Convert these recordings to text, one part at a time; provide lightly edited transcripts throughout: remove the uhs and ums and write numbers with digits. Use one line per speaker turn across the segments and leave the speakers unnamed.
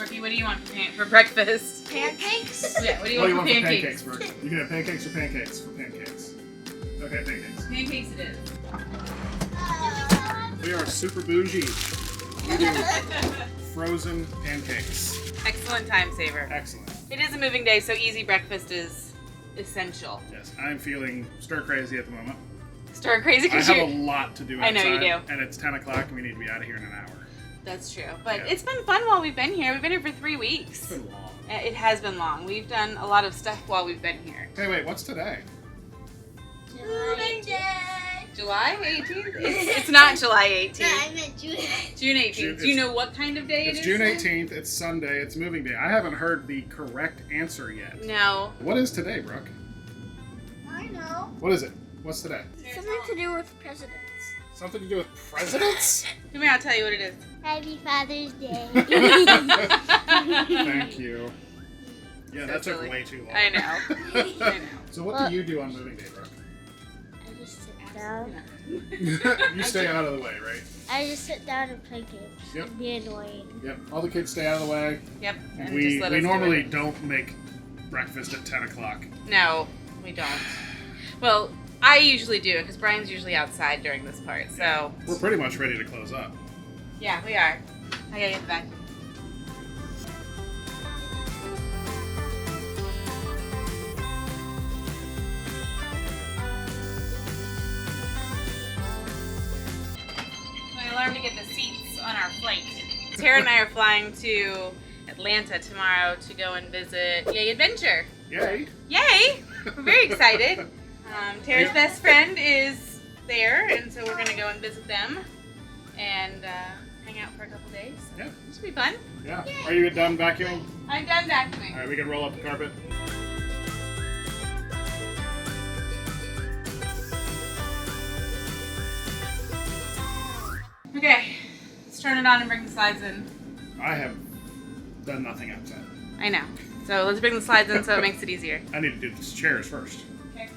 Brookie, what do you want for breakfast?
Pancakes?
Yeah, what do you want for pancakes?
Brooke? You can have pancakes or pancakes for pancakes. Okay, pancakes.
Pancakes it is.
We are super bougie. We do frozen pancakes.
Excellent time saver.
Excellent.
It is a moving day, so easy breakfast is essential.
Yes, I'm feeling stir crazy at the moment.
Stir crazy
I
because
have a lot to do outside.
I know you do.
And it's 10 o'clock and we need to be out of here in an hour.
That's true. But
Yeah.
it's been fun while we've been here. We've been here for 3 weeks.
It's been long.
It has been long. We've done a lot of stuff while we've been here.
Hey, wait, what's today?
July 18th? It's not July 18th.
No, I meant June.
June 18th. Do you know what kind of day it is?
It's June 18th, it's Sunday, it's moving day. I haven't heard the correct answer yet.
No.
What is today, Brooke?
I know.
What is it? What's today?
Something to do with presidents.
Something to do with presidents?
Come here, I'll tell you what it is.
Happy Father's Day.
Thank you. Yeah,
So
that took
silly.
way too long.
I know. I know.
So what do you do on moving day, Brooke?
I just sit down.
You stay out of the way, right?
I just sit down and play games.
Yep.
And be annoying.
Yep. All the kids stay out of the way.
Yep. And
We
just let us do
normally
it.
don't make breakfast at 10 o'clock.
No, we don't. Well, I usually do because Brian's usually outside during this part. So
We're pretty much ready to close up.
yeah, we are. I gotta get the vacuum. My alarm to get the seats on our flight. Tara and I are flying to Atlanta tomorrow to go and visit Yay Adventure.
Yay!
Yay! We're very excited. Tara's best friend is there, and so we're gonna go and visit them and hang out for a couple days.
Yeah.
This will be fun.
Yeah. Are you done vacuuming?
I'm done vacuuming.
All right, we can roll up the carpet.
Okay, let's turn it on and bring the slides in.
I have done nothing outside.
I know. So let's bring the slides in so it makes it easier.
I need to do these chairs first.
Okay.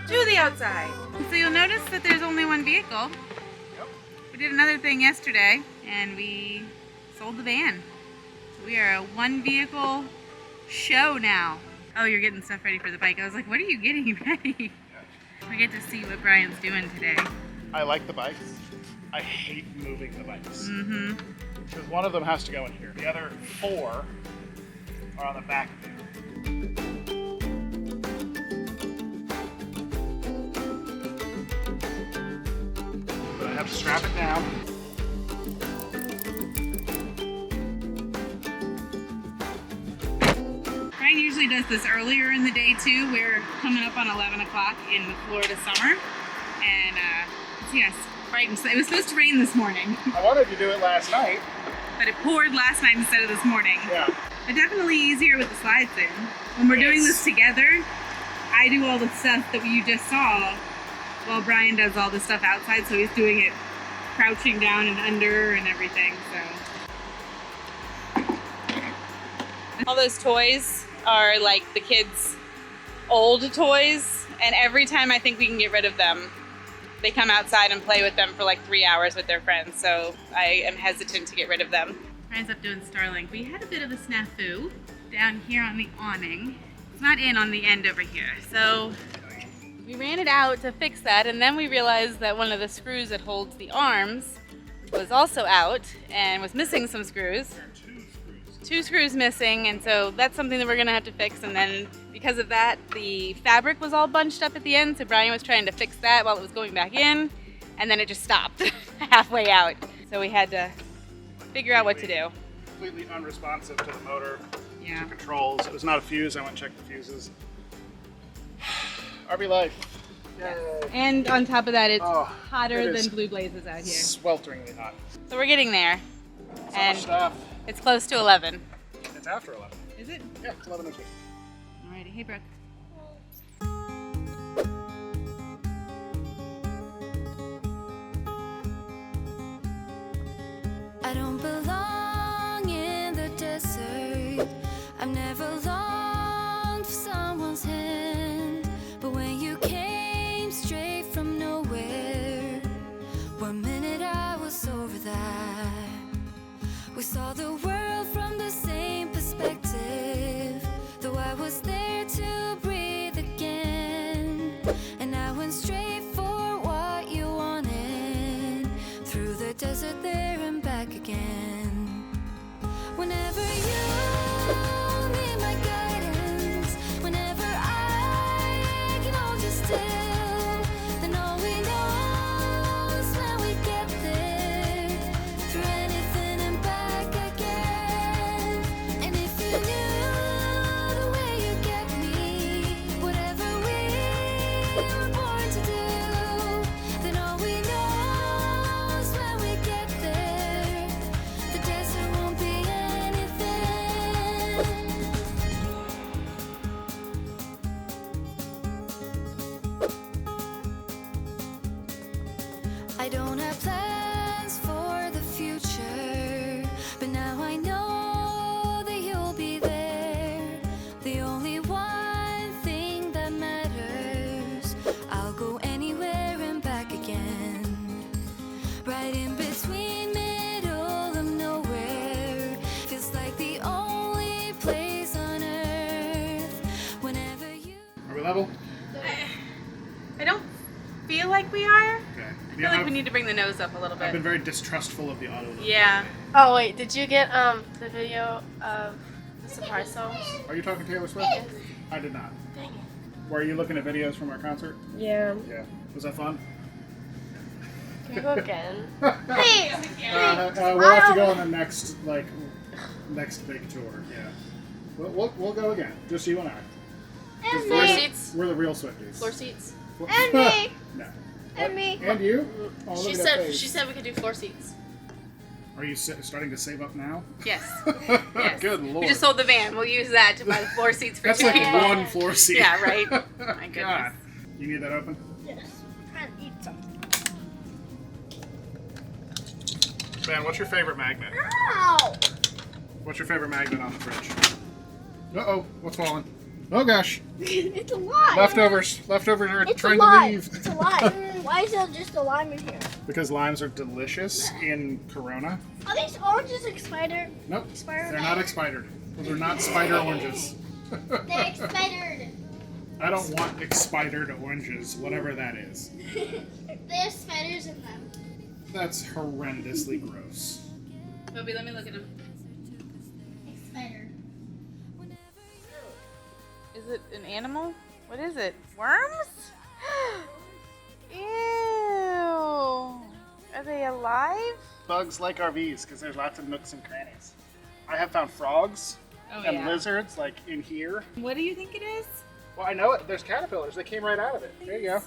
To the outside. So you'll notice that there's only one vehicle.
Yep.
We did another thing yesterday and we sold the van. So we are a one vehicle show now. Oh, you're getting stuff ready for the bike. I was like, what are you getting ready? We get to see what Brian's doing today.
I like the bikes. I hate moving the bikes.
Mm-hmm.
Because one of them has to go in here. The other 4 are on the back there. But I have to strap it down.
Brian usually does this earlier in the day too. We're coming up on 11 o'clock in the Florida summer. And yes, right. It was supposed to rain this morning,
I wanted to do it last night.
but it poured last night instead of this morning.
Yeah.
But definitely easier with the slides in. When we're doing this together, I do all the stuff that you just saw while Brian does all the stuff outside, so he's doing it crouching down and under and everything, so. All those toys are like the kids' old toys, and every time I think we can get rid of them, they come outside and play with them for like 3 hours with their friends, so I am hesitant to get rid of them. Brian's up doing Starlink. We had a bit of a snafu down here on the awning. It's not in on the end over here, so we ran it out to fix that, and then we realized that one of the screws that holds the arms was also out and was missing some screws. 2 screws missing, and so that's something that we're gonna have to fix. And then because of that, the fabric was all bunched up at the end, so Brian was trying to fix that while it was going back in, and then it just stopped halfway out. So we had to figure out what to do.
Completely unresponsive to the motor,
Yeah.
to controls. It was not a fuse. I went and checked the fuses. RV life. Yay.
And on top of that, it's
Oh,
hotter
it is
than blue blazes out here.
swelteringly hot.
So we're getting there.
So much
And
stuff.
it's close to 11.
It's after 11.
Is it?
Yeah, it's 11 this week.
Alrighty, hey Brooke.
I don't belong in the desert. I've never longed for someone's hand. But when you came straight from nowhere, 1 minute I was over that. We saw the world from the same perspective, though I was there to breathe again. And I went straight for what you wanted, through the desert there and back again. Whenever you need my guidance, whenever I can hold you still, then all we know is when we get there, through anything and back again. And if you knew the way you get me, whatever we were born to do, then all we know is when we get there, the desert won't be anything. I don't have plans for the future, but now I know that you'll be there. The only one thing that matters, I'll go anywhere and back again. Right in between, middle of nowhere, feels like the only place on earth. Whenever you
Are we level?
I don't feel like we are.
Okay.
I feel like we need to bring the nose up a little
I've been
bit.
very distrustful of the auto load.
Yeah.
Oh wait, did you get the video of the surprise songs?
Are you talking Taylor Swift? I did not.
Dang it.
Were you looking at videos from our concert?
Yeah.
Yeah. Was that fun?
Can we go again?
Hey,
We'll have to go on the next big tour. Yeah. We'll go again. Just you and I. 'Cause
Floor
we're-
seats?
We're the real Swifties.
Floor seats?
And me.
No.
And me.
And you? Oh, look
She
at that
said
face.
she said we could do floor seats.
Are you starting to save up now?
Yes. Yes.
Good lord.
We just sold the van. We'll use that to buy the floor seats for
That's
two
like
people.
one floor seat.
Yeah, right? My goodness.
God. You need that open?
Yes. I'm trying to eat something.
Ben, what's your favorite magnet?
Ow!
What's your favorite magnet on the fridge? Uh-oh, what's falling? Oh gosh.
It's alive.
Leftovers are
It's
trying
alive.
to leave.
It's alive. Why is there just a lime in here?
Because limes are delicious in Corona.
Are these oranges expired?
Nope,
Expired?
they're not expired. Those are not spider oranges.
They're expired.
I don't want expired oranges, whatever that is.
There's spiders in them.
That's horrendously gross.
Moby, let me look at him.
Expired.
Is it an animal? What is it? Worms? Ew. Are they alive?
Bugs like RVs because there's lots of nooks and crannies. I have found frogs
Oh,
and
yeah.
lizards like in here.
What do you think it is?
Well, I know it. There's caterpillars. They came right out of it. There you go.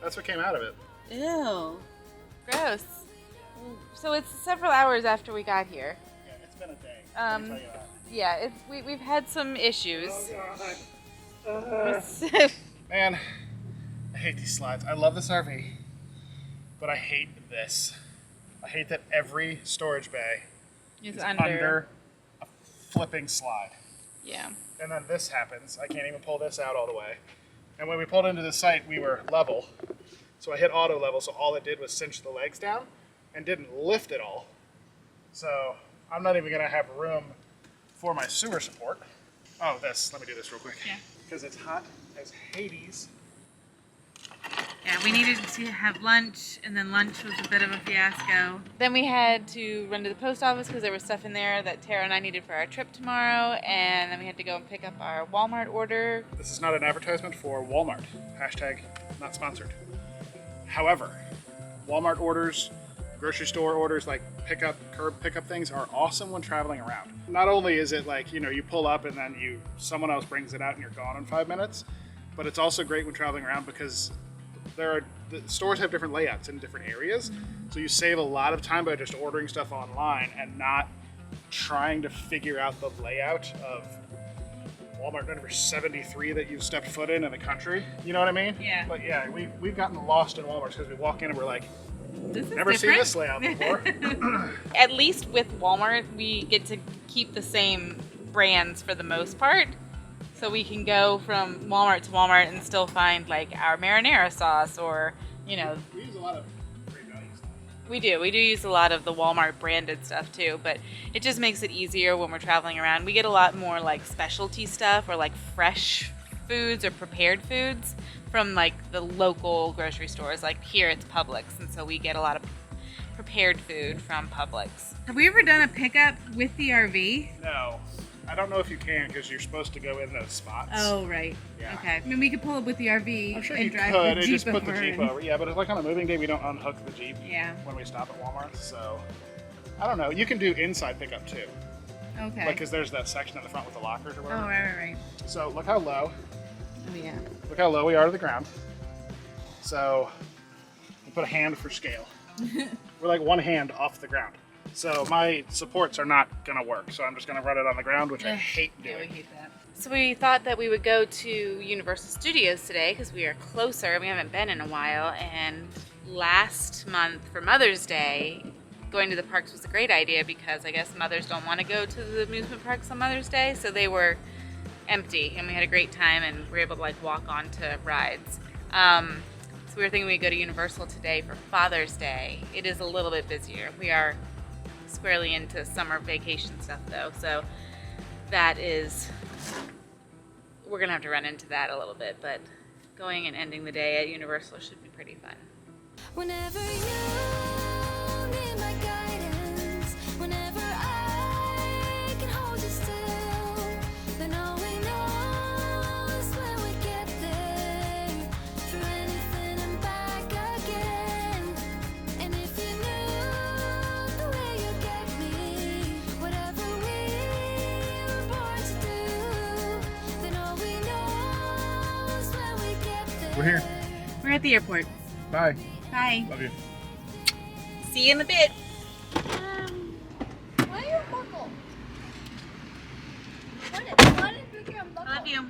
That's what came out of it.
Ew. Gross. So it's several hours after we got here.
Yeah, it's been a day. Let me tell you that.
Yeah, we've had some issues.
Oh, man, I hate these slides. I love this RV, but I hate this. I hate that every storage bay
It's
is under a flipping slide.
Yeah.
And then this happens. I can't even pull this out all the way. And when we pulled into the site, we were level. So I hit auto level, so all it did was cinch the legs down and didn't lift at all. So I'm not even gonna have room for my sewer support. Oh, this, let me do this real quick.
Yeah.
Because it's hot as Hades.
Yeah, we needed to have lunch, and then lunch was a bit of a fiasco. Then we had to run to the post office because there was stuff in there that Tara and I needed for our trip tomorrow, and then we had to go and pick up our Walmart order.
This is not an advertisement for Walmart. Hashtag not sponsored. However, Walmart orders, grocery store orders, like curb pickup things are awesome when traveling around. Not only is it like, you know, you pull up and then someone else brings it out and you're gone in 5 minutes, but it's also great when traveling around because the stores have different layouts in different areas. So you save a lot of time by just ordering stuff online and not trying to figure out the layout of Walmart number 73 that you've stepped foot in the country. You know what I mean?
Yeah.
But yeah, we've gotten lost in Walmart because we walk in and we're like,
This is
never seen
different.
this layout before.
At least with Walmart, we get to keep the same brands for the most part. So we can go from Walmart to Walmart and still find like our marinara sauce or, you know.
We use a lot of great value stuff.
We do use a lot of the Walmart branded stuff too, but it just makes it easier when we're traveling around. We get a lot more like specialty stuff or like fresh foods or prepared foods from like the local grocery stores. Like here it's Publix, and so we get a lot of prepared food from Publix. Have we ever done a pickup with the RV?
No. I don't know if you can because you're supposed to go in those spots.
Oh, right.
Yeah.
Okay. I mean, we could pull up with the RV
I'm sure
and
you
drive
could.
the
They
Jeep
just put the
over
Jeep
and-
over. Yeah, but it's like on a moving day, we don't unhook the Jeep
Yeah.
when we stop at Walmart. So I don't know. You can do inside pickup too.
Okay.
Like, because there's that section at the front with the lockers or
Oh,
whatever.
right.
So look how low.
Oh, yeah.
Look how low we are to the ground. So we put a hand for scale. We're like one hand off the ground. So my supports are not gonna work. So I'm just gonna run it on the ground, which I hate
Yeah, we
doing.
hate that. So we thought that we would go to Universal Studios today because we are closer. We haven't been in a while, and last month for Mother's Day, going to the parks was a great idea because I guess mothers don't want to go to the amusement parks on Mother's Day, so they were empty, and we had a great time and we were able to like walk onto rides. So we were thinking we'd go to Universal today for Father's Day. It is a little bit busier. We are squarely into summer vacation stuff though, so that is, we're gonna have to run into that a little bit, but going and ending the day at Universal should be pretty fun.
Whenever you need my guidance, whenever I can hold you still, then all we know is when we get there, through anything and back again. And if you knew the way you get me, whatever we were born to do, then all we know is when we get there.
We're here.
We're at the airport.
Bye.
Bye.
Love you.
See you in a bit.
Why are you buckle? Why did you get a buckle?
Love you.